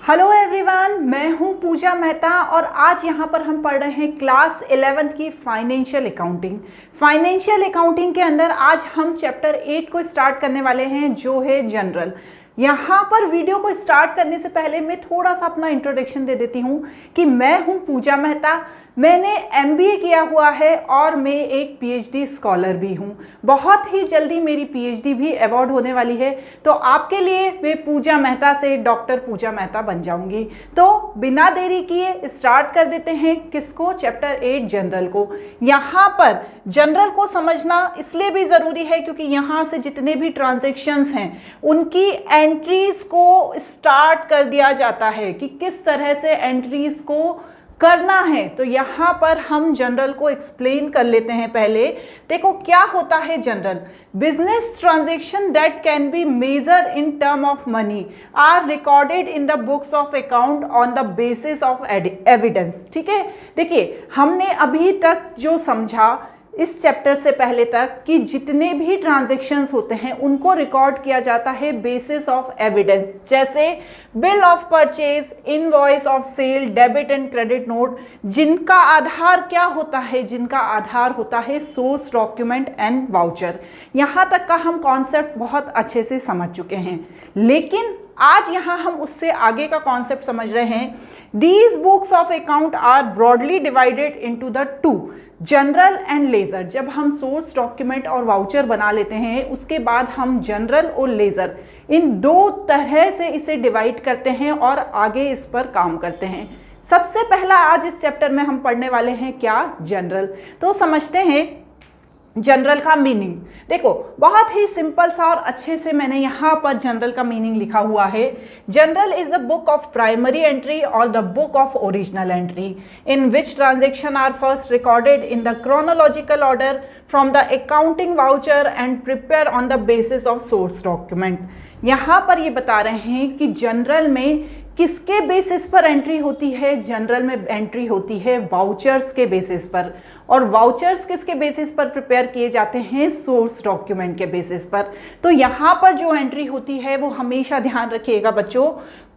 Hello everyone, मैं हूं पूजा मेहता और आज यहां पर हम पढ़ रहे हैं क्लास 11th की फाइनेंशियल अकाउंटिंग। फाइनेंशियल अकाउंटिंग के अंदर आज हम चैप्टर 8 को स्टार्ट करने वाले हैं जो है जनरल। यहाँ पर वीडियो को स्टार्ट करने से पहले मैं थोड़ा सा अपना इंट्रोडक्शन दे देती हूँ कि मैं हूँ पूजा मेहता। मैंने MBA किया हुआ है और मैं एक PhD स्कॉलर भी हूँ। बहुत ही जल्दी मेरी PhD भी अवार्ड होने वाली है, तो आपके लिए मैं पूजा मेहता से डॉक्टर पूजा मेहता बन जाऊँगी। तो बिना देरी किए स्टार्ट कर देते हैं किसको, चैप्टर 8 जनरल को। यहाँ पर जनरल को समझना इसलिए भी ज़रूरी है क्योंकि यहाँ से जितने भी ट्रांजेक्शन्स हैं उनकी एंट्रीज को स्टार्ट कर दिया जाता है कि किस तरह से एंट्रीज को करना है। तो यहाँ पर हम जनरल को एक्सप्लेन कर लेते हैं। पहले देखो क्या होता है general. Business transaction that can be measured in term of money are recorded in the books of account on the basis of evidence. ठीक है, देखिए हमने अभी तक जो समझा इस चैप्टर से पहले तक कि जितने भी ट्रांजैक्शंस होते हैं उनको रिकॉर्ड किया जाता है बेसिस ऑफ एविडेंस, जैसे bill of purchase, invoice of sale, debit and credit note, जिनका आधार क्या होता है, जिनका आधार होता है सोर्स डॉक्यूमेंट एंड वाउचर। यहाँ तक का हम कॉन्सेप्ट बहुत अच्छे से समझ चुके हैं, लेकिन आज यहाँ हम उससे आगे का कॉन्सेप्ट समझ रहे हैं। These books of account are broadly divided into the two, general and ledger. जब हम सोर्स डॉक्यूमेंट और वाउचर बना लेते हैं उसके बाद हम जनरल और लेजर इन दो तरह से इसे डिवाइड करते हैं और आगे इस पर काम करते हैं। सबसे पहला आज इस चैप्टर में हम पढ़ने वाले हैं क्या, जनरल। तो समझते हैं जनरल का मीनिंग। देखो बहुत ही सिंपल सा और अच्छे से मैंने यहाँ पर जनरल का मीनिंग लिखा हुआ है। Journal is the book of primary entry और the book of original entry in which transaction are first recorded in the chronological order from the accounting voucher and prepare on the basis of source document. यहाँ पर ये बता रहे हैं कि general में किसके बेसिस पर एंट्री होती है। जनरल में एंट्री होती है वाउचर्स के बेसिस पर, और वाउचर्स किसके बेसिस पर प्रिपेयर किए जाते हैं, सोर्स डॉक्यूमेंट के बेसिस पर। तो यहाँ पर जो एंट्री होती है वो हमेशा ध्यान रखिएगा बच्चों,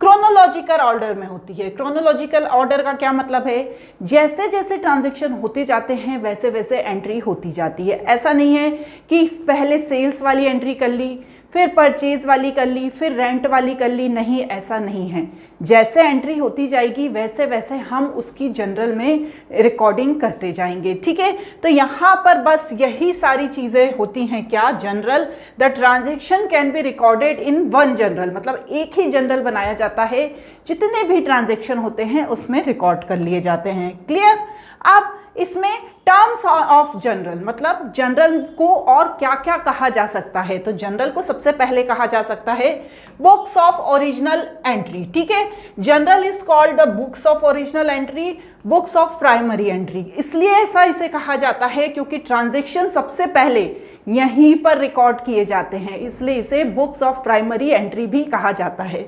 क्रोनोलॉजिकल ऑर्डर में होती है। क्रोनोलॉजिकल ऑर्डर का क्या मतलब है, जैसे जैसे ट्रांजेक्शन होते जाते हैं वैसे वैसे एंट्री होती जाती है। ऐसा नहीं है कि पहले सेल्स वाली एंट्री कर ली, फिर परचेज वाली कर ली, फिर रेंट वाली कर ली, नहीं, ऐसा नहीं है। जैसे एंट्री होती जाएगी वैसे वैसे हम उसकी जनरल में रिकॉर्डिंग करते जाएंगे। ठीक है, तो यहाँ पर बस यही सारी चीज़ें होती हैं क्या, general. The transaction can be recorded in one general, मतलब एक ही जनरल बनाया जाता है, जितने भी ट्रांजेक्शन होते हैं उसमें रिकॉर्ड कर लिए जाते हैं। क्लियर। अब इसमें टर्म्स ऑफ जनरल, मतलब जनरल को और क्या क्या कहा जा सकता है। तो जनरल को सबसे पहले कहा जा सकता है बुक्स ऑफ ओरिजिनल एंट्री। ठीक है, journal is called the books of original entry, books of primary entry. इसलिए ऐसा इसे कहा जाता है क्योंकि ट्रांजेक्शन सबसे पहले यहीं पर रिकॉर्ड किए जाते हैं, इसलिए इसे बुक्स ऑफ प्राइमरी एंट्री भी कहा जाता है।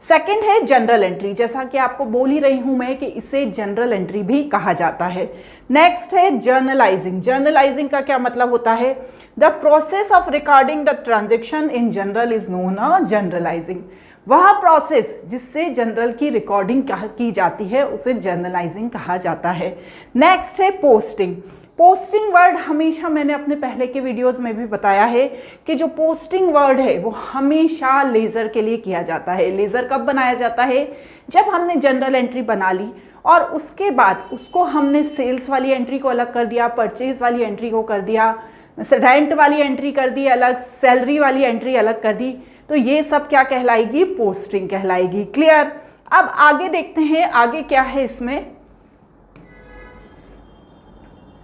सेकंड है जनरल एंट्री, जैसा कि आपको बोल ही रही हूं मैं कि इसे जनरल एंट्री भी कहा जाता है। नेक्स्ट है जर्नलाइजिंग। जर्नलाइजिंग का क्या मतलब होता है, the process of recording the transaction in general is known a journalising. वह प्रोसेस जिससे जनरल की रिकॉर्डिंग की जाती है उसे जर्नलाइजिंग कहा जाता है। नेक्स्ट है पोस्टिंग। पोस्टिंग वर्ड हमेशा मैंने अपने पहले के वीडियोस में भी बताया है कि जो पोस्टिंग वर्ड है वो हमेशा लेज़र के लिए किया जाता है। लेज़र कब बनाया जाता है, जब हमने जनरल एंट्री बना ली और उसके बाद उसको हमने सेल्स वाली एंट्री को अलग कर दिया, परचेज वाली एंट्री को कर दिया, रेंट वाली एंट्री कर दी अलग, सैलरी वाली एंट्री अलग कर दी, तो ये सब क्या कहलाएगी, पोस्टिंग कहलाएगी। क्लियर। अब आगे देखते हैं आगे क्या है, इसमें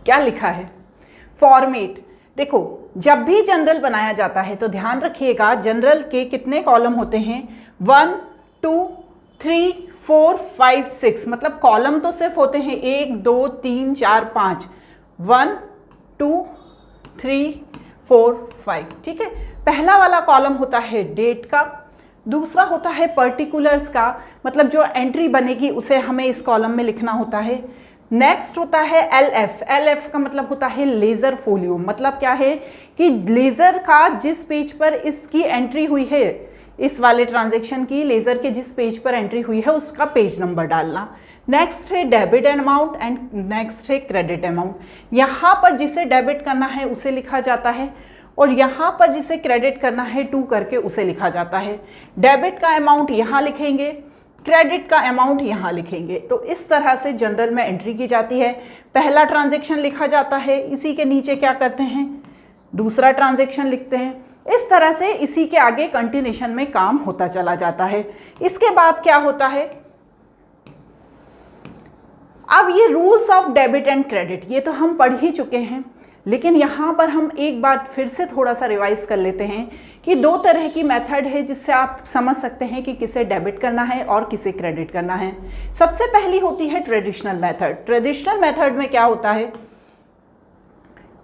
क्या लिखा है, फॉर्मेट। देखो जब भी जनरल बनाया जाता है तो ध्यान रखिएगा जनरल के कितने कॉलम होते हैं, 1 2 3 4 5 6, मतलब कॉलम तो सिर्फ होते हैं 1 2 3 4 5, 1 2 3 4 5। ठीक है, पहला वाला कॉलम होता है डेट का, दूसरा होता है पर्टिकुलर्स का, मतलब जो एंट्री बनेगी उसे हमें इस कॉलम में लिखना होता है। नेक्स्ट होता है LF। LF का मतलब होता है लेज़र फोलियो, मतलब क्या है कि लेज़र का जिस पेज पर इसकी एंट्री हुई है इस वाले ट्रांजैक्शन की लेज़र के जिस पेज पर एंट्री हुई है उसका पेज नंबर डालना। नेक्स्ट है डेबिट अमाउंट एंड नेक्स्ट है क्रेडिट अमाउंट। यहाँ पर जिसे डेबिट करना है उसे लिखा जाता है और यहाँ पर जिसे क्रेडिट करना है टू करके उसे लिखा जाता है। डेबिट का अमाउंट यहाँ लिखेंगे, क्रेडिट का अमाउंट यहाँ लिखेंगे। तो इस तरह से जनरल में एंट्री की जाती है। पहला ट्रांजैक्शन लिखा जाता है, इसी के नीचे क्या करते हैं, दूसरा ट्रांजैक्शन लिखते हैं। इस तरह से इसी के आगे कंटिन्यूशन में काम होता चला जाता है। इसके बाद क्या होता है, अब ये rules of debit and credit ये तो हम पढ़ ही चुके हैं, लेकिन यहाँ पर हम एक बार फिर से थोड़ा सा रिवाइज कर लेते हैं कि दो तरह की मेथड है जिससे आप समझ सकते हैं कि किसे डेबिट करना है और किसे क्रेडिट करना है। सबसे पहली होती है ट्रेडिशनल मेथड। ट्रेडिशनल मेथड में क्या होता है,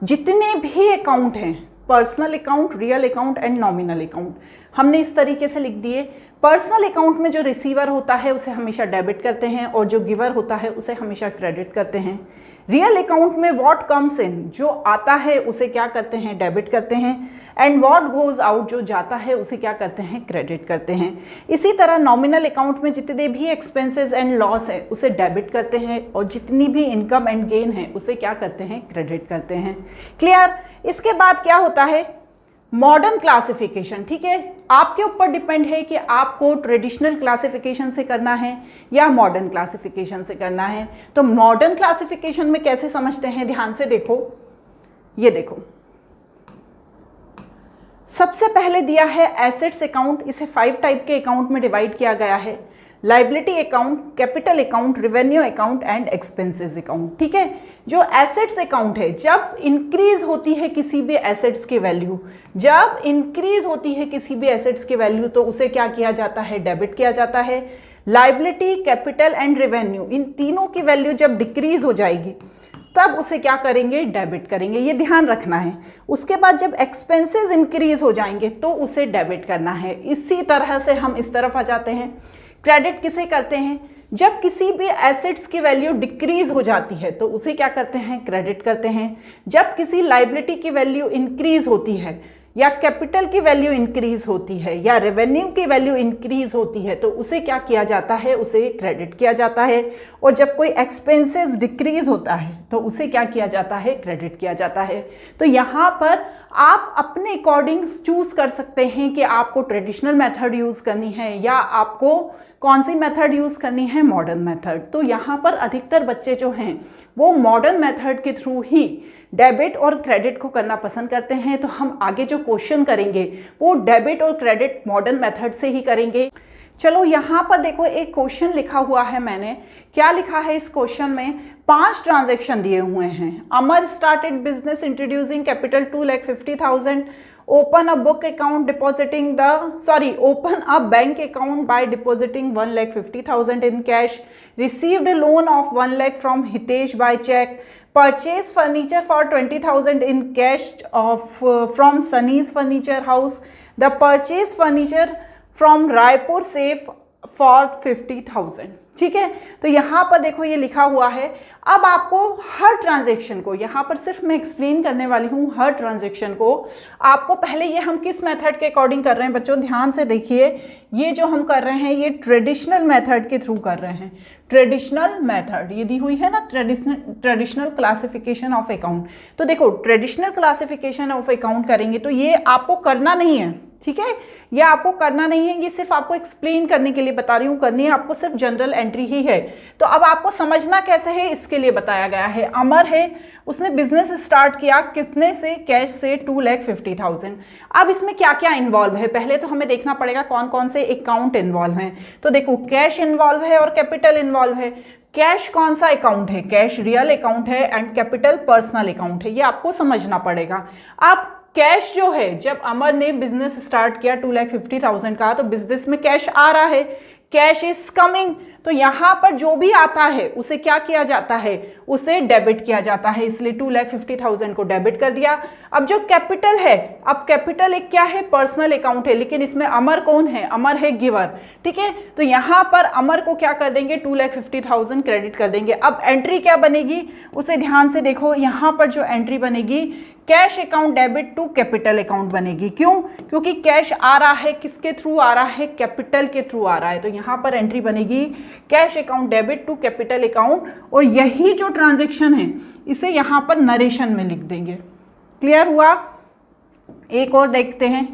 जितने भी अकाउंट हैं, personal account, real account and nominal account, हमने इस तरीके से लिख दिए। पर्सनल अकाउंट में जो रिसीवर होता है उसे हमेशा डेबिट करते हैं और जो गिवर होता है उसे हमेशा क्रेडिट करते हैं। रियल अकाउंट में व्हाट कम्स इन, जो आता है उसे क्या करते हैं, डेबिट करते हैं, एंड व्हाट गोज आउट, जो जाता है उसे क्या करते हैं, क्रेडिट करते हैं। इसी तरह नॉमिनल अकाउंट में जितने भी एक्सपेंसेस एंड लॉस है उसे डेबिट करते हैं और जितनी भी इनकम एंड गेन है उसे क्या करते हैं, क्रेडिट करते हैं। क्लियर। इसके बाद क्या होता है, मॉडर्न क्लासिफिकेशन। ठीक है, आपके ऊपर डिपेंड है कि आपको ट्रेडिशनल क्लासिफिकेशन से करना है या मॉडर्न क्लासिफिकेशन से करना है। तो मॉडर्न क्लासिफिकेशन में कैसे समझते हैं, ध्यान से देखो। ये देखो, सबसे पहले दिया है एसेट्स अकाउंट, इसे 5 टाइप के अकाउंट में डिवाइड किया गया है। Liability account, capital account, revenue account and expenses account. ठीक है, जो एसेट्स अकाउंट है, जब इंक्रीज होती है किसी भी एसेट्स की वैल्यू, जब इंक्रीज होती है किसी भी एसेट्स की वैल्यू तो उसे क्या किया जाता है, डेबिट किया जाता है। लाइबिलिटी, कैपिटल एंड रेवेन्यू, इन तीनों की वैल्यू जब डिक्रीज हो जाएगी तब उसे क्या करेंगे, डेबिट करेंगे। ये ध्यान रखना है। उसके बाद जब एक्सपेंसेस इंक्रीज हो जाएंगे तो उसे डेबिट करना है। इसी तरह से हम इस तरफ आ जाते हैं। क्रेडिट किसे करते हैं, जब किसी भी एसेट्स की वैल्यू डिक्रीज हो जाती है तो उसे क्या करते हैं, क्रेडिट करते हैं। जब किसी लाइबिलिटी की वैल्यू इंक्रीज होती है या कैपिटल की वैल्यू इंक्रीज होती है या रेवेन्यू की वैल्यू इंक्रीज होती है तो उसे क्या किया जाता है, उसे क्रेडिट किया जाता है। और जब कोई एक्सपेंसेस डिक्रीज होता है तो उसे क्या किया जाता है, क्रेडिट किया जाता है। तो यहाँ पर आप अपने अकॉर्डिंग चूज कर सकते हैं कि आपको ट्रेडिशनल मेथड यूज करनी है या आपको कौन सी मेथड यूज करनी है, मॉडर्न मेथड। तो यहाँ पर अधिकतर बच्चे जो हैं वो मॉडर्न मेथड के थ्रू ही डेबिट और क्रेडिट को करना पसंद करते हैं। तो हम आगे जो क्वेश्चन करेंगे वो डेबिट और क्रेडिट मॉडर्न मेथड से ही करेंगे। चलो यहाँ पर देखो, एक क्वेश्चन लिखा हुआ है मैंने। क्या लिखा है इस क्वेश्चन में, 5 ट्रांजैक्शन दिए हुए हैं। Amar started business introducing capital 2,50,000, open a book account depositing open a bank account by depositing 1,50,000 in cash, received a loan of 1 lakh from Hitesh by check, purchased furniture for 20,000 in cash from Sunny's Furniture House, the purchased furniture from Raipur safe for 50,000। ठीक है, तो यहाँ पर देखो ये लिखा हुआ है। अब आपको हर ट्रांजैक्शन को, यहाँ पर सिर्फ मैं एक्सप्लेन करने वाली हूँ हर ट्रांजैक्शन को। आपको पहले ये हम किस मेथड के अकॉर्डिंग कर रहे हैं बच्चों, ध्यान से देखिए। ये जो हम कर रहे हैं ये ट्रेडिशनल मेथड के थ्रू कर रहे हैं। ट्रेडिशनल मेथड ये दी हुई है ना, ट्रेडिशनल क्लासिफिकेशन ऑफ अकाउंट। तो देखो ट्रेडिशनल क्लासिफिकेशन ऑफ अकाउंट करेंगे तो ये आपको करना नहीं है। ठीक है, ये आपको करना नहीं है, ये सिर्फ आपको एक्सप्लेन करने के लिए बता रही हूँ। करनी है आपको सिर्फ जनरल एंट्री ही है। तो अब आपको समझना कैसे है इसके लिए बताया गया है। अमर है, उसने बिजनेस स्टार्ट किया कितने से, कैश से 2,50,000। अब इसमें क्या क्या इन्वॉल्व है, पहले तो हमें देखना पड़ेगा कौन कौन से अकाउंट इन्वॉल्व हैं। तो देखो कैश इन्वॉल्व है और कैपिटल इन्वॉल्व है। कैश कौन सा अकाउंट है, कैश रियल अकाउंट है एंड कैपिटल पर्सनल अकाउंट है, ये आपको समझना पड़ेगा। अब कैश जो है, जब अमर ने बिजनेस स्टार्ट किया 2,50,000 का, तो बिजनेस में कैश आ रहा है, कैश इज कमिंग। तो यहाँ पर जो भी आता है उसे क्या किया जाता है, उसे डेबिट किया जाता है। इसलिए 2,50,000 को डेबिट कर दिया। अब जो कैपिटल है, अब कैपिटल एक क्या है, पर्सनल अकाउंट है, लेकिन इसमें अमर कौन है, अमर है गिवर। ठीक है, तो यहाँ पर अमर को क्या कर देंगे, 2,50,000 क्रेडिट कर देंगे। अब एंट्री क्या बनेगी उसे ध्यान से देखो। यहाँ पर जो एंट्री बनेगी, cash account debit to capital account बनेगी। क्यों? क्योंकि कैश आ रहा है, किसके थ्रू आ रहा है? कैपिटल के थ्रू आ रहा है। तो यहाँ पर एंट्री बनेगी cash account debit to capital account, और यही जो ट्रांजेक्शन है इसे यहाँ पर नरेशन में लिख देंगे। क्लियर हुआ? एक और देखते हैं।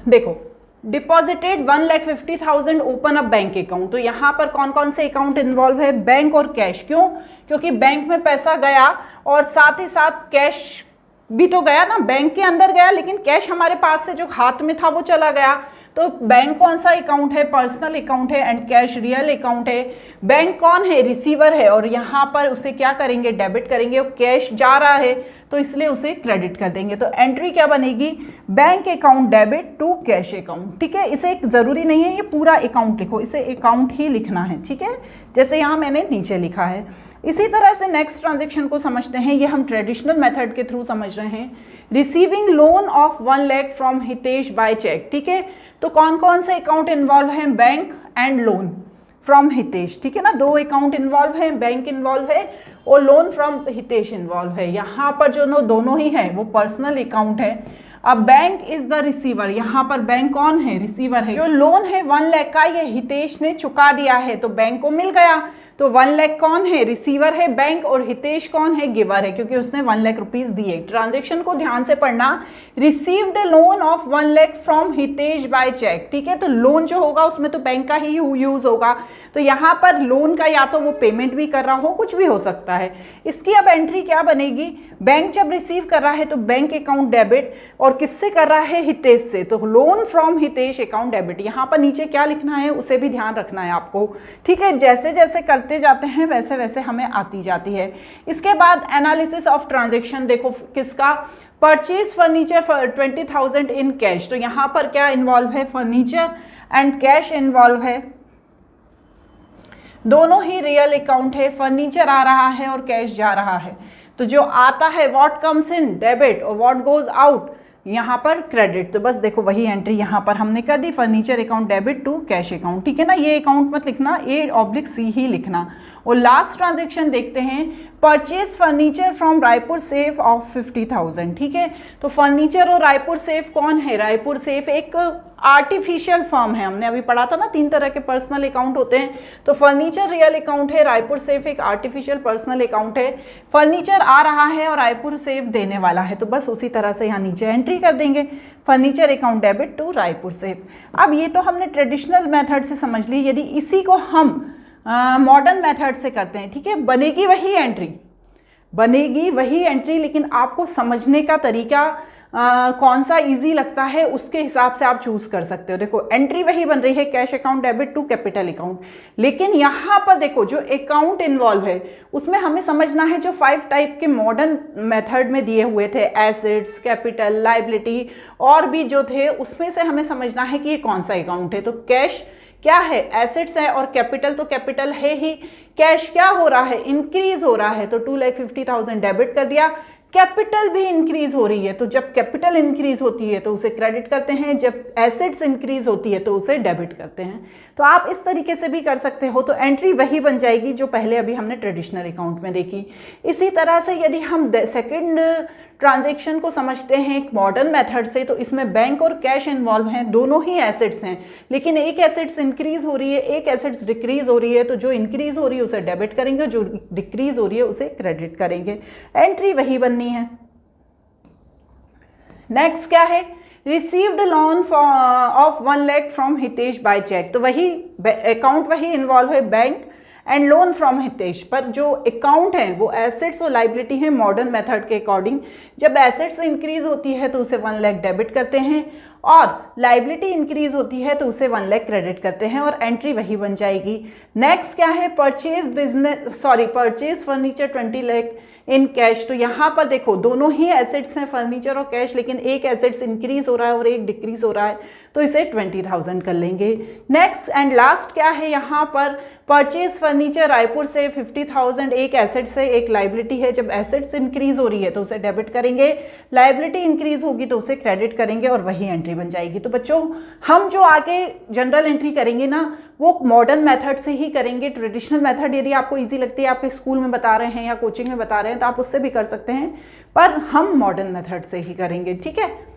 देखो, deposited 1,50,000 open up bank account. तो यहाँ पर कौन कौन से अकाउंट इन्वॉल्व है? बैंक और कैश। क्यों? क्योंकि बैंक में पैसा गया और साथ ही साथ कैश भी तो गया ना, बैंक के अंदर गया, लेकिन कैश हमारे पास से जो हाथ में था वो चला गया। तो बैंक कौन सा अकाउंट है? पर्सनल अकाउंट है, एंड कैश रियल अकाउंट है। बैंक कौन है? रिसीवर है, और यहाँ पर उसे क्या करेंगे? डेबिट करेंगे। और कैश जा रहा है तो इसलिए उसे क्रेडिट कर देंगे। तो एंट्री क्या बनेगी? Bank account debit to cash account. ठीक है, इसे ज़रूरी नहीं है ये पूरा अकाउंट लिखो, इसे अकाउंट ही लिखना है। ठीक है, जैसे यहाँ मैंने नीचे लिखा है। इसी तरह से नेक्स्ट ट्रांजेक्शन को समझते हैं। ये हम ट्रेडिशनल मेथड के थ्रू समझ रहे हैं। Receiving loan of 1 lakh from Hitesh by cheque. ठीक है, तो कौन कौन से अकाउंट इन्वॉल्व हैं? Bank and loan from Hitesh. ठीक है ना, दो अकाउंट इन्वॉल्व हैं, बैंक इन्वॉल्व है और लोन फ्रॉम हितेश इन्वॉल्व है। यहाँ पर जो दोनों ही है वो पर्सनल अकाउंट है। अब बैंक इज द रिसीवर, यहाँ पर बैंक कौन है? रिसीवर है। जो लोन है 1 लाख का ये हितेश ने चुका दिया है, तो बैंक को मिल गया। तो 1 लाख कौन है? रिसीवर है बैंक, और हितेश कौन है? गिवर है, क्योंकि उसने 1 लाख रुपीज दिए। ट्रांजेक्शन को ध्यान से पढ़ना। Received loan of 1 lakh from Hitesh by cheque. ठीक है, तो लोन जो होगा उसमें तो बैंक का ही यूज होगा। तो यहाँ पर लोन का या तो वो पेमेंट भी कर रहा हो, कुछ भी हो सकता है। इसकी अब एंट्री क्या बनेगी? बैंक जब रिसीव कर रहा है तो बैंक अकाउंट डेबिट, और किससे कर रहा है? हितेश से। तो loan from Hitesh account debit. यहाँ पर नीचे क्या लिखना है उसे भी ध्यान रखना है आपको। ठीक है, जैसे जैसे करते जाते हैं वैसे वैसे हमें आती जाती है। इसके बाद एनालिसिस ऑफ ट्रांजेक्शन देखो, किसका? Purchase furniture for 20,000 in cash. तो यहाँ पर क्या इन्वॉल्व है? फर्नीचर एंड कैश इन्वॉल्व है। दोनों ही रियल अकाउंट है। फर्नीचर आ रहा है और कैश जा रहा है। तो जो आता है व्हाट कम्स इन डेबिट और व्हाट गोज आउट यहाँ पर क्रेडिट। तो बस देखो वही एंट्री यहाँ पर हमने कर दी, furniture account debit to cash account. ठीक है ना, ये अकाउंट मत लिखना, A/C ही लिखना। और लास्ट ट्रांजेक्शन देखते हैं, purchase furniture from Raipur safe of 50,000। ठीक है, तो फर्नीचर और रायपुर सेफ कौन है? रायपुर सेफ एक आर्टिफिशियल फर्म है, हमने अभी पढ़ा था ना 3 तरह के पर्सनल अकाउंट होते हैं। तो फर्नीचर रियल अकाउंट है, रायपुर सेफ एक आर्टिफिशियल पर्सनल अकाउंट है। फर्नीचर आ रहा है और रायपुर सेफ देने वाला है, तो बस उसी तरह से यहाँ नीचे एंट्री कर देंगे, furniture account debit to Raipur safe. अब ये तो हमने ट्रेडिशनल मेथड से समझ ली। यदि इसी को हम मॉडर्न मेथड से करते हैं, ठीक है, बनेगी वही एंट्री, लेकिन आपको समझने का तरीका कौन सा इजी लगता है उसके हिसाब से आप चूज कर सकते हो। देखो एंट्री वही बन रही है, cash account debit to capital account, लेकिन यहाँ पर देखो जो अकाउंट इन्वॉल्व है उसमें हमें समझना है जो 5 टाइप के मॉडर्न मेथड में दिए हुए थे, एसेट्स, कैपिटल, लाइबिलिटी और भी जो थे, उसमें से हमें समझना है कि ये कौन सा अकाउंट है। तो कैश क्या है? एसेट्स है, और कैपिटल तो कैपिटल है ही। कैश क्या हो रहा है? इंक्रीज हो रहा है, तो 2,50,000 डेबिट कर दिया। कैपिटल भी इंक्रीज हो रही है, तो जब कैपिटल इंक्रीज होती है तो उसे क्रेडिट करते हैं, जब एसेट्स इंक्रीज होती है तो उसे डेबिट करते हैं। तो आप इस तरीके से भी कर सकते हो। तो एंट्री वही बन जाएगी जो पहले अभी हमने ट्रेडिशनल अकाउंट में देखी। इसी तरह से यदि हम सेकंड ट्रांजैक्शन को समझते हैं एक मॉडर्न मेथड से, तो इसमें बैंक और कैश इन्वॉल्व हैं, दोनों ही एसेट्स हैं, लेकिन एक एसेट्स इंक्रीज हो रही है, एक एसेट्स डिक्रीज हो रही है। तो जो इंक्रीज हो रही है उसे डेबिट करेंगे, जो डिक्रीज हो रही है उसे क्रेडिट करेंगे। एंट्री वही बननी है। नेक्स्ट क्या है? Received loan of 1 lakh from Hitesh by cheque. तो वही अकाउंट वही इन्वॉल्व है, bank and loan from Hitesh, पर जो अकाउंट है वो एसेट्स और लाइबिलिटी है मॉडर्न मेथड के अकॉर्डिंग। जब एसेट्स इंक्रीज होती है तो उसे 1 लाख डेबिट करते हैं, और लाइबिलिटी इंक्रीज होती है तो उसे 1 लाख क्रेडिट करते हैं, और एंट्री वही बन जाएगी। नेक्स्ट क्या है? परचेज फर्नीचर 20 लाख इन कैश। तो यहाँ पर देखो दोनों ही एसेट्स हैं, फर्नीचर और कैश, लेकिन एक एसेट्स इंक्रीज हो रहा है और एक डिक्रीज हो रहा है, तो इसे 20,000 कर लेंगे। नेक्स्ट एंड लास्ट क्या है? यहाँ पर परचेज फर्नीचर रायपुर से 50,000, एक एसेट्स है एक लाइबिलिटी है। जब एसेट्स इंक्रीज हो रही है तो उसे डेबिट करेंगे, लाइबिलिटी इंक्रीज होगी तो उसे क्रेडिट करेंगे, और वही एंट्री एंट्री बन जाएगी। तो बच्चों हम जो आगे जनरल एंट्री करेंगे ना वो मॉडर्न मेथड से ही करेंगे। ट्रेडिशनल मेथड यदि आपको इजी लगती है, आपके स्कूल में बता रहे हैं या कोचिंग में बता रहे हैं तो आप उससे भी कर सकते हैं, पर हम मॉडर्न मेथड से ही करेंगे, ठीक है।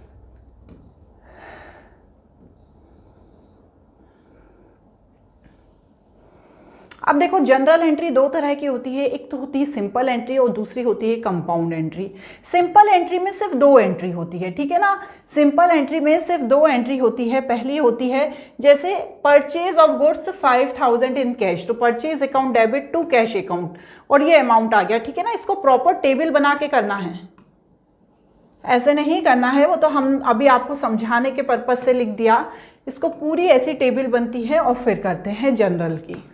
अब देखो जनरल एंट्री दो तरह की होती है, एक तो होती है सिंपल एंट्री और दूसरी होती है कंपाउंड एंट्री। सिंपल एंट्री में सिर्फ दो एंट्री होती है, ठीक है ना। सिंपल एंट्री में सिर्फ दो एंट्री होती है। पहली होती है जैसे purchase of goods 5000 in cash, तो purchase account debit to cash account और ये अमाउंट आ गया, ठीक है ना। इसको प्रॉपर टेबल बना के करना है, ऐसे नहीं करना है, वो तो हम अभी आपको समझाने के पर्पज से लिख दिया। इसको पूरी ऐसी टेबल बनती है और फिर करते हैं जनरल की।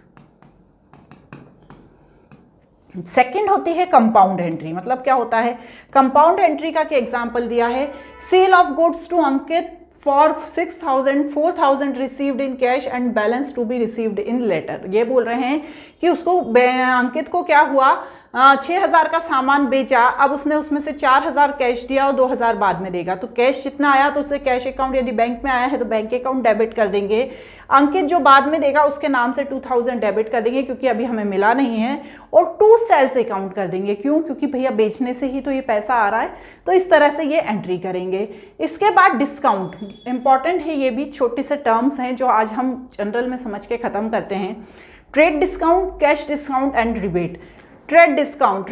सेकंड होती है कंपाउंड एंट्री। मतलब क्या होता है कंपाउंड एंट्री का, क्या एग्जांपल दिया है, sale of goods to Ankit for 6000, 4000 received in cash and balance to be received in later. ये बोल रहे हैं कि उसको अंकित को क्या हुआ, 6000 का सामान बेचा, अब उसने उसमें से 4000 कैश दिया और 2000 बाद में देगा। तो कैश जितना आया तो उसे कैश अकाउंट, यदि बैंक में आया है तो बैंक अकाउंट डेबिट कर देंगे। अंकित जो बाद में देगा उसके नाम से 2000 डेबिट कर देंगे क्योंकि अभी हमें मिला नहीं है, और टू सेल्स अकाउंट कर देंगे। क्यों? क्योंकि भैया बेचने से ही तो ये पैसा आ रहा है, तो इस तरह से ये एंट्री करेंगे। इसके बाद डिस्काउंट, इंपॉर्टेंट है, ये भी छोटे से टर्म्स हैं जो आज हम जनरल में समझ के खत्म करते हैं। Trade discount, cash discount and rebate. Trade discount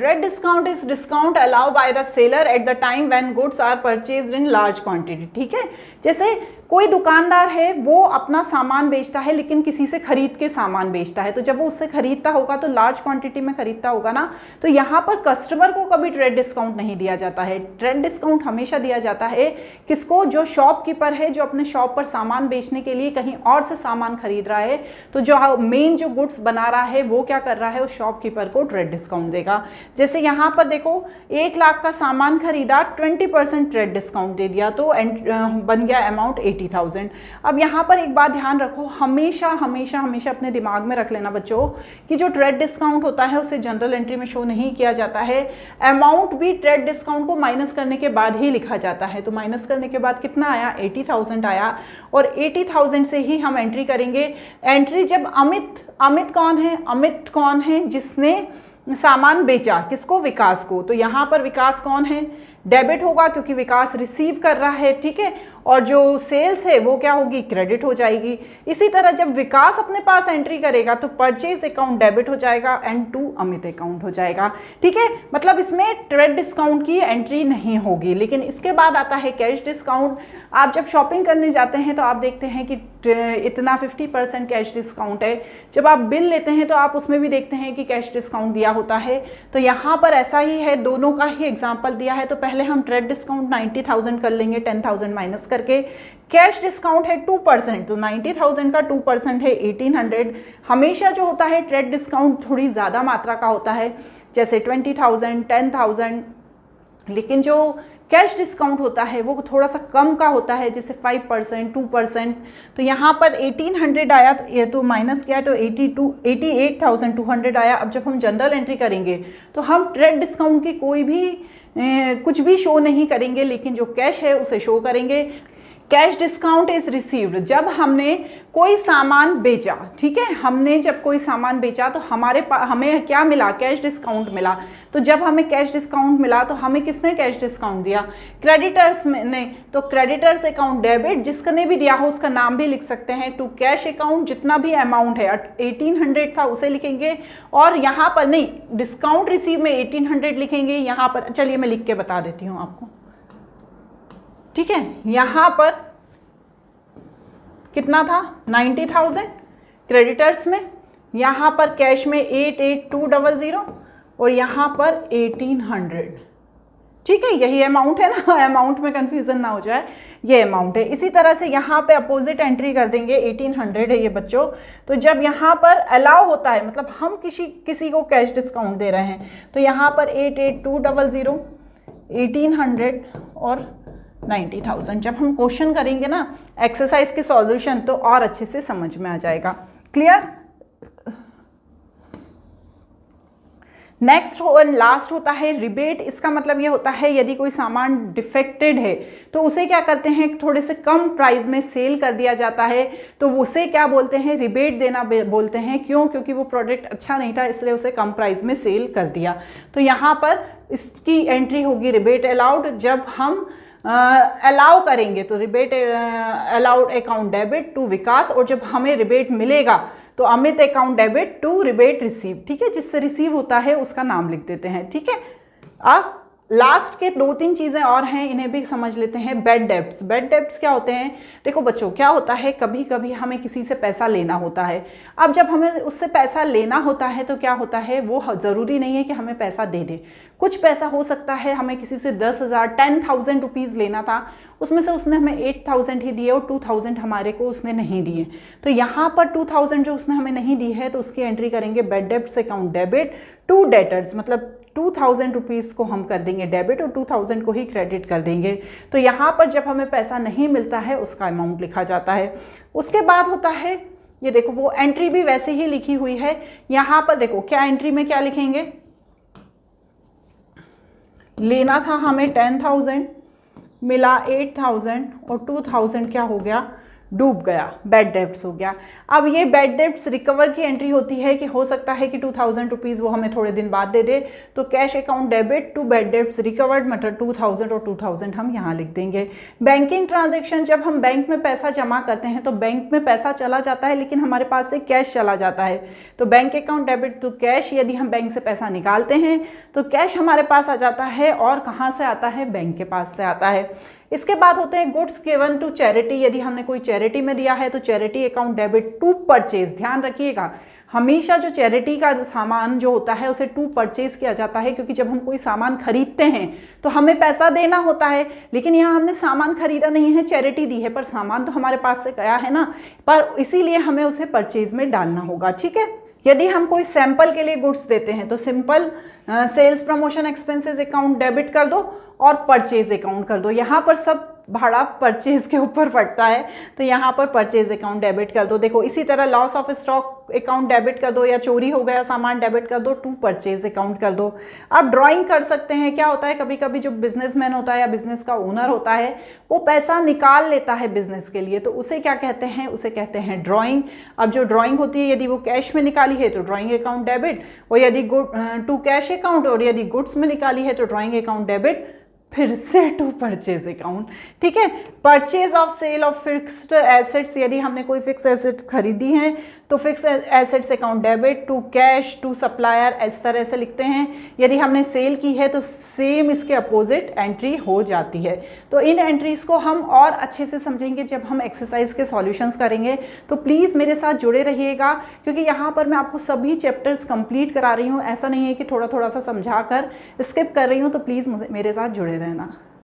is discount allowed by the seller at the time when goods are purchased in large quantity। ठीक है, जैसे कोई दुकानदार है वो अपना सामान बेचता है लेकिन किसी से खरीद के सामान बेचता है, तो जब वो उससे खरीदता होगा तो लार्ज क्वांटिटी में खरीदता होगा ना, तो यहाँ पर कस्टमर को कभी ट्रेड डिस्काउंट नहीं दिया जाता है। ट्रेड डिस्काउंट हमेशा दिया जाता है किसको, जो शॉपकीपर है, जो अपने शॉप पर सामान बेचने के लिए कहीं और से सामान खरीद रहा है, तो जो मेन जो गुड्स बना रहा है वो क्या कर रहा है, उस शॉपकीपर को ट्रेड डिस्काउंट देगा। जैसे यहाँ पर देखो 1 लाख का सामान खरीदा, 20% ट्रेड डिस्काउंट दे दिया, तो बन गया अमाउंट 80,000। अब यहाँ पर एक बात ध्यान रखो, हमेशा हमेशा हमेशा अपने दिमाग में रख लेना बच्चों कि जो ट्रेड डिस्काउंट होता है उसे जनरल एंट्री में शो नहीं किया जाता है। अमाउंट भी ट्रेड डिस्काउंट को माइनस करने के बाद ही लिखा जाता है। तो माइनस करने के बाद कितना आया, 80,000 आया, और 80,000 से ही हम एंट्री करेंगे। एंट्री जब अमित कौन है जिसने सामान बेचा, किसको, विकास को, तो यहाँ पर विकास कौन है, डेबिट होगा क्योंकि विकास रिसीव कर रहा है, ठीक है, और जो सेल्स है वो क्या होगी, क्रेडिट हो जाएगी। इसी तरह जब विकास अपने पास एंट्री करेगा तो परचेज अकाउंट डेबिट हो जाएगा एंड टू अमित अकाउंट हो जाएगा, ठीक है। मतलब इसमें ट्रेड डिस्काउंट की एंट्री नहीं होगी। लेकिन इसके बाद आता है कैश डिस्काउंट। आप जब शॉपिंग करने जाते हैं तो आप देखते हैं कि इतना 50% कैश डिस्काउंट है। जब आप बिल लेते हैं तो आप उसमें भी देखते हैं कि कैश डिस्काउंट दिया होता है। तो यहाँ पर ऐसा ही है, दोनों का ही एग्जाम्पल दिया है। तो पहले हम ट्रेड डिस्काउंट 90,000 कर लेंगे, 10,000 माइनस करके। कैश डिस्काउंट है 2%, तो 90,000 का 2% है 1,800। हमेशा जो होता है ट्रेड डिस्काउंट थोड़ी ज़्यादा मात्रा का होता है, जैसे 20,000, 10,000, लेकिन जो कैश डिस्काउंट होता है वो थोड़ा सा कम का होता है, जैसे 5%, 2%। तो यहाँ पर 1,800 आया, तो ये तो माइनस किया तो 88,200 आया। अब जब हम जनरल एंट्री करेंगे तो हम ट्रेड डिस्काउंट की कोई भी कुछ भी शो नहीं करेंगे, लेकिन जो कैश है उसे शो करेंगे। कैश डिस्काउंट इज रिसीव्ड, जब हमने कोई सामान बेचा, ठीक है, हमने जब कोई सामान बेचा तो हमें क्या मिला, कैश डिस्काउंट मिला। तो जब हमें कैश डिस्काउंट मिला तो हमें किसने कैश डिस्काउंट दिया, क्रेडिटर्स ने। तो क्रेडिटर्स अकाउंट डेबिट, जिसने भी दिया हो उसका नाम भी लिख सकते हैं, टू कैश अकाउंट, जितना भी अमाउंट है 1,800 था उसे लिखेंगे, और यहाँ पर नहीं, डिस्काउंट रिसीव में 1,800 लिखेंगे। यहाँ पर चलिए मैं लिख के बता देती हूँ आपको, ठीक है। यहाँ पर कितना था, 90,000 क्रेडिटर्स में, यहाँ पर कैश में 88,200 और यहाँ पर 1,800, ठीक है। यही अमाउंट है ना, अमाउंट में कंफ्यूजन ना हो जाए, ये अमाउंट है। इसी तरह से यहाँ पे अपोजिट एंट्री कर देंगे, 1,800 है ये बच्चों। तो जब यहाँ पर अलाउ होता है, मतलब हम किसी को कैश डिस्काउंट दे रहे हैं, तो यहाँ पर 88,200, 1,800 और 90,000। जब हम क्वेश्चन करेंगे ना एक्सरसाइज के सॉल्यूशन तो और अच्छे से समझ में आ जाएगा। क्लियर? नेक्स्ट एंड लास्ट होता है रिबेट। इसका मतलब ये होता है यदि कोई सामान डिफेक्टेड है तो उसे क्या करते हैं, थोड़े से कम प्राइस में सेल कर दिया जाता है, तो उसे क्या बोलते हैं, रिबेट देना बोलते हैं। क्यों? क्योंकि वो प्रोडक्ट अच्छा नहीं था इसलिए उसे कम प्राइस में सेल कर दिया। तो यहाँ पर इसकी एंट्री होगी रिबेट अलाउड। जब हम अलाउ करेंगे तो rebate allowed account debit to Vikas, और जब हमें रिबेट मिलेगा तो Amit account debit to rebate receive. ठीक है, जिससे रिसीव होता है उसका नाम लिख देते हैं। ठीक है, अब लास्ट के 2-3 चीज़ें और हैं, इन्हें भी समझ लेते हैं। Bad debts. बैड डेब्ट्स क्या होते हैं? देखो बच्चों, क्या होता है, कभी कभी हमें किसी से पैसा लेना होता है। अब जब हमें उससे पैसा लेना होता है तो क्या होता है, वो ज़रूरी नहीं है कि हमें पैसा दे दे। कुछ पैसा हो सकता है हमें किसी से 10,000 रुपीज़ लेना था, उसमें से उसने हमें 8,000 ही दिए और 2,000 हमारे को उसने नहीं दिए। तो यहाँ पर 2,000 जो उसने हमें नहीं दी है तो उसकी एंट्री करेंगे bad debts account debit to debtors, मतलब 2,000 रुपीज़ को हम कर देंगे डेबिट और 2,000 को ही क्रेडिट कर देंगे। तो यहाँ पर जब हमें पैसा नहीं मिलता है उसका अमाउंट लिखा जाता है। उसके बाद होता है, ये देखो वो एंट्री भी वैसे ही लिखी हुई है। यहाँ पर देखो क्या एंट्री में क्या लिखेंगे, लेना था हमें 10,000, मिला 8,000 और 2,000 क्या हो गया, डूब गया, बैड डेब्ट्स हो गया। अब ये बैड डेब्ट्स रिकवर की एंट्री होती है कि हो सकता है कि 2,000 रुपीज़ वो हमें थोड़े दिन बाद दे दे, तो cash account debit to bad debts recovered, मतलब 2,000 और 2,000 हम यहाँ लिख देंगे। बैंकिंग ट्रांजेक्शन, जब हम बैंक में पैसा जमा करते हैं तो बैंक में पैसा चला जाता है लेकिन हमारे पास से कैश चला जाता है, तो bank account debit to cash. यदि हम बैंक से पैसा निकालते हैं तो कैश हमारे पास आ जाता है, और कहाँ से आता है, बैंक के पास से आता है। इसके बाद होते हैं गुड्स गिवन टू चैरिटी। यदि हमने कोई चैरिटी में दिया है तो charity account debit to purchase. ध्यान रखिएगा, हमेशा जो चैरिटी का सामान जो होता है उसे टू परचेज किया जाता है, क्योंकि जब हम कोई सामान खरीदते हैं तो हमें पैसा देना होता है, लेकिन यहाँ हमने सामान खरीदा नहीं है, चैरिटी दी है, पर सामान तो हमारे पास से गया है ना, पर इसीलिए हमें उसे परचेज में डालना होगा। ठीक है, यदि हम कोई सैंपल के लिए गुड्स देते हैं तो simple sales promotion expenses account debit कर दो और परचेज अकाउंट कर दो। यहाँ पर सब भाड़ा परचेज के ऊपर पड़ता है, तो यहाँ पर परचेज अकाउंट डेबिट कर दो। देखो इसी तरह loss of stock account debit कर दो, या चोरी हो गया सामान डेबिट कर दो, टू परचेज अकाउंट कर दो। आप ड्राइंग कर सकते हैं। क्या होता है, कभी कभी जो बिजनेसमैन होता है या बिजनेस का ओनर होता है वो पैसा निकाल लेता है बिजनेस के लिए, तो उसे क्या कहते हैं, उसे कहते हैं ड्राइंग। अब जो ड्राइंग होती है यदि वो कैश में निकाली है तो ड्राइंग अकाउंट डेबिट, और यदि टू कैश अकाउंट, और यदि गुड्स में निकाली है तो ड्राइंग अकाउंट डेबिट, फिर से टू परचेज अकाउंट। ठीक है, purchase of sale of fixed assets. यदि हमने कोई फिक्स एसेट्स खरीदी हैं तो fix assets account debit to cash to supplier, इस तरह से लिखते हैं। यदि हमने सेल की है तो सेम इसके अपोजिट एंट्री हो जाती है। तो इन एंट्रीज को हम और अच्छे से समझेंगे जब हम एक्सरसाइज के सॉल्यूशंस करेंगे, तो प्लीज़ मेरे साथ जुड़े रहिएगा, क्योंकि यहाँ पर मैं आपको सभी चैप्टर्स कंप्लीट करा रही हूँ। ऐसा नहीं है कि थोड़ा थोड़ा सा समझा कर स्किप कर रही हूँ, तो प्लीज़ मेरे साथ जुड़े रहना।